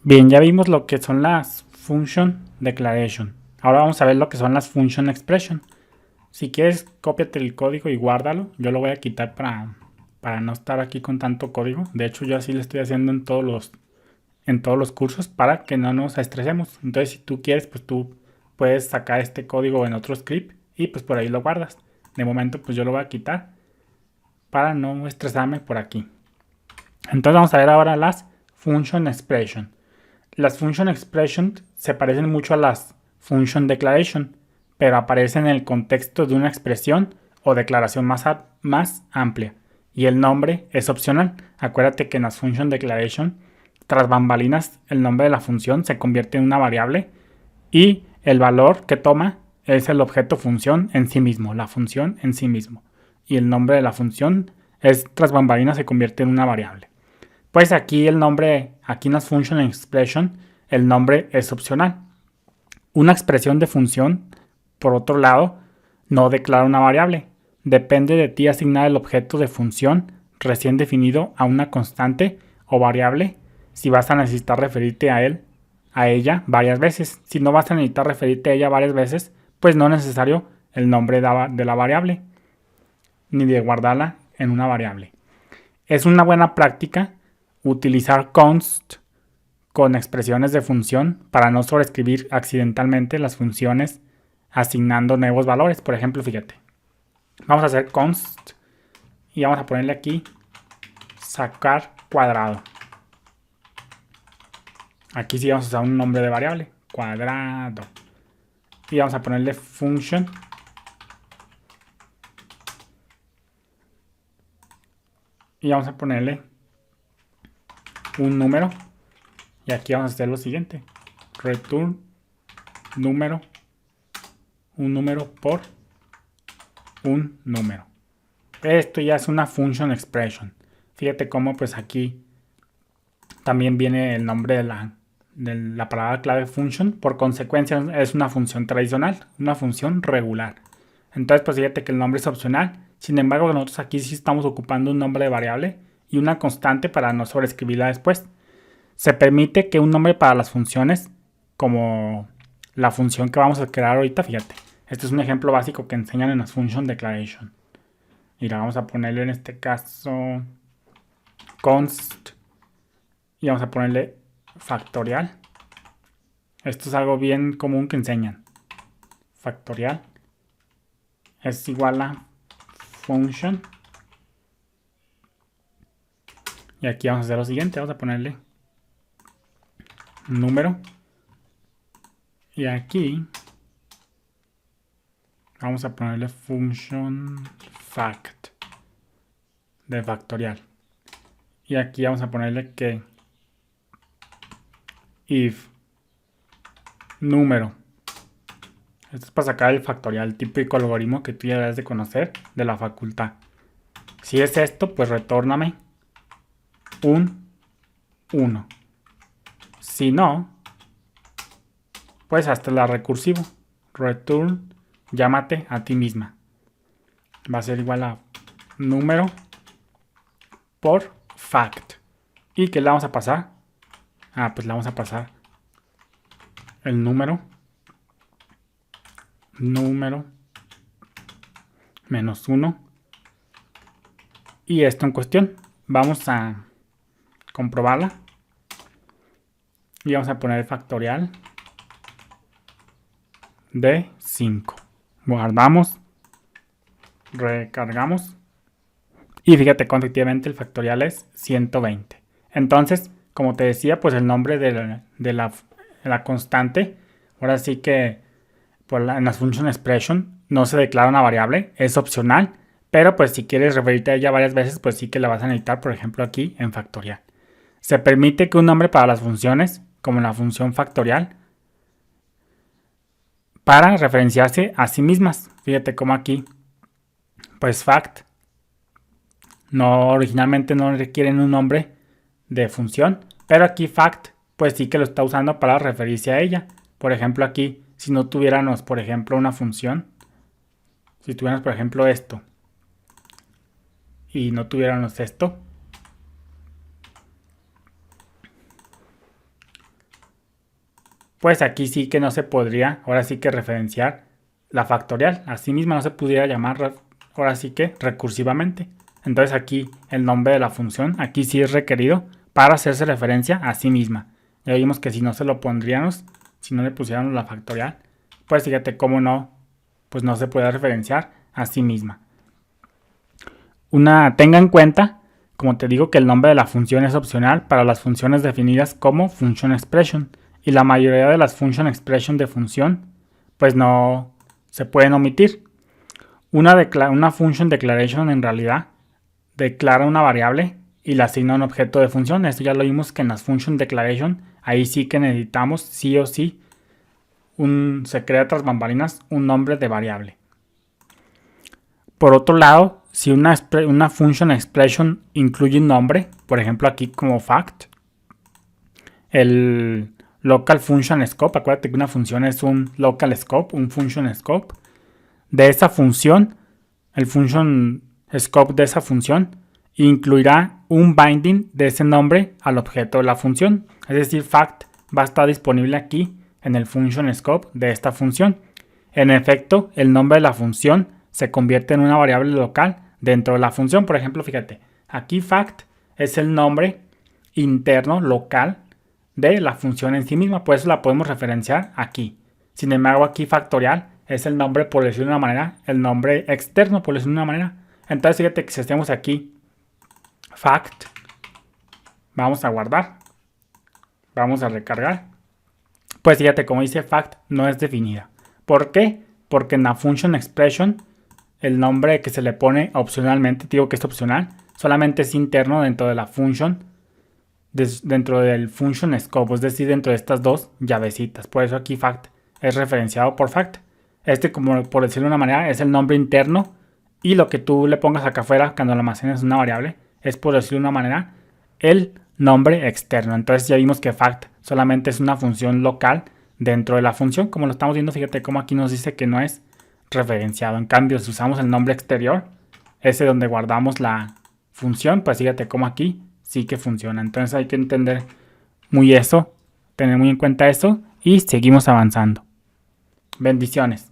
Bien, ya vimos lo que son las function declaration. Ahora vamos a ver lo que son las function expression. Si quieres, cópiate el código y guárdalo. Yo lo voy a quitar para no estar aquí con tanto código. De hecho, yo así lo estoy haciendo en todos los cursos para que no nos estresemos. Entonces, si tú quieres, pues tú puedes sacar este código en otro script y pues por ahí lo guardas. De momento, pues yo lo voy a quitar para no estresarme por aquí. Entonces vamos a ver ahora las function expression. Las function expression se parecen mucho a las function declaration, pero aparecen en el contexto de una expresión o declaración más amplia. Y el nombre es opcional. Acuérdate que en las function declaration, tras bambalinas, el nombre de la función se convierte en una variable y el valor que toma es el objeto función en sí mismo, la función en sí mismo. Y el nombre de la función es tras bambalinas se convierte en una variable. Pues aquí el nombre, aquí en las function expression, el nombre es opcional. Una expresión de función, por otro lado, no declara una variable. Depende de ti asignar el objeto de función recién definido a una constante o variable si vas a necesitar referirte a ella varias veces. Si no vas a necesitar referirte a ella varias veces, pues no es necesario el nombre de la variable ni de guardarla en una variable. Es una buena práctica utilizar const con expresiones de función para no sobreescribir accidentalmente las funciones asignando nuevos valores. Por ejemplo, fíjate, vamos a hacer const y vamos a ponerle aquí sacar cuadrado. Aquí sí vamos a usar un nombre de variable, cuadrado. Y vamos a ponerle function. Y vamos a ponerle un número. Y aquí vamos a hacer lo siguiente. Return número. Un número por un número. Esto ya es una function expression. Fíjate cómo pues aquí también viene el nombre de la palabra clave function. Por consecuencia es una función tradicional, una función regular. Entonces pues fíjate que el nombre es opcional. Sin embargo nosotros aquí sí estamos ocupando un nombre de variable y una constante para no sobreescribirla después. Se permite que un nombre para las funciones, como la función que vamos a crear ahorita, fíjate. Este es un ejemplo básico que enseñan en las function declaration. Y la vamos a ponerle en este caso const y vamos a ponerle factorial. Esto es algo bien común que enseñan. Factorial es igual a function. Y aquí vamos a hacer lo siguiente. Vamos a ponerle número. Y aquí vamos a ponerle function fact de factorial. Y aquí vamos a ponerle que if número. Esto es para sacar el factorial, el típico algoritmo que tú ya debes de conocer de la facultad. Si es esto, pues retórname un 1. Si no, pues hasta la recursivo. Return, llámate a ti misma. Va a ser igual a número por fact. ¿Y qué le vamos a pasar? Pues le vamos a pasar el número menos 1 y esto en cuestión. Vamos a comprobarla y vamos a poner el factorial de 5. Guardamos, recargamos y fíjate que efectivamente el factorial es 120. Entonces, como te decía, pues el nombre de la constante, ahora sí que en las function expression no se declara una variable, es opcional, pero pues si quieres referirte a ella varias veces, pues sí que la vas a necesitar, por ejemplo aquí en factorial. Se permite que un nombre para las funciones, como la función factorial, para referenciarse a sí mismas. Fíjate cómo aquí, pues fact, originalmente no requieren un nombre de función, pero aquí fact, pues sí que lo está usando para referirse a ella. Por ejemplo aquí, si no tuviéramos, por ejemplo, una función, si tuviéramos, por ejemplo, esto, y no tuviéramos esto, pues aquí sí que no se podría, ahora sí que referenciar la factorial. Así misma no se pudiera llamar, ahora sí que recursivamente. Entonces aquí el nombre de la función, aquí sí es requerido para hacerse referencia a sí misma. Ya vimos que si no se lo pondríamos, si no le pusiéramos la factorial, pues fíjate cómo no, pues no se puede referenciar a sí misma. Tenga en cuenta, como te digo, que el nombre de la función es opcional para las funciones definidas como function expression. Y la mayoría de las function expression de función, pues no se pueden omitir. Una function declaration en realidad declara una variable y le asigna un objeto de función. Esto ya lo vimos que en las function declaration, ahí sí que necesitamos sí o sí se crea tras bambalinas un nombre de variable. Por otro lado, si una function expression incluye un nombre, por ejemplo aquí como fact, el local function scope, acuérdate que una función es un local scope, un function scope, de esa función, el function scope de esa función incluirá un binding de ese nombre al objeto de la función, es decir, fact va a estar disponible aquí en el function scope de esta función. En efecto, el nombre de la función se convierte en una variable local dentro de la función. Por ejemplo, fíjate, aquí fact es el nombre interno local de la función en sí misma, por eso la podemos referenciar aquí. Sin embargo, aquí factorial es el nombre, por decirlo de una manera, el nombre externo, por decirlo de una manera. Entonces, fíjate que si hacemos aquí fact, vamos a guardar, vamos a recargar, pues fíjate, como dice fact, no es definida. ¿Por qué? Porque en la function expression, el nombre que se le pone opcionalmente, digo que es opcional, solamente es interno dentro de la function, dentro del function scope, es decir, dentro de estas dos llavecitas. Por eso aquí fact es referenciado por fact. Como por decirlo de una manera, es el nombre interno y lo que tú le pongas acá afuera cuando lo almacenes una variable es, por decirlo de una manera, el nombre externo. Entonces ya vimos que fact solamente es una función local dentro de la función. Como lo estamos viendo, fíjate cómo aquí nos dice que no es referenciado. En cambio, si usamos el nombre exterior, ese donde guardamos la función, pues fíjate cómo aquí sí que funciona. Entonces hay que entender muy eso, tener muy en cuenta eso y seguimos avanzando. Bendiciones.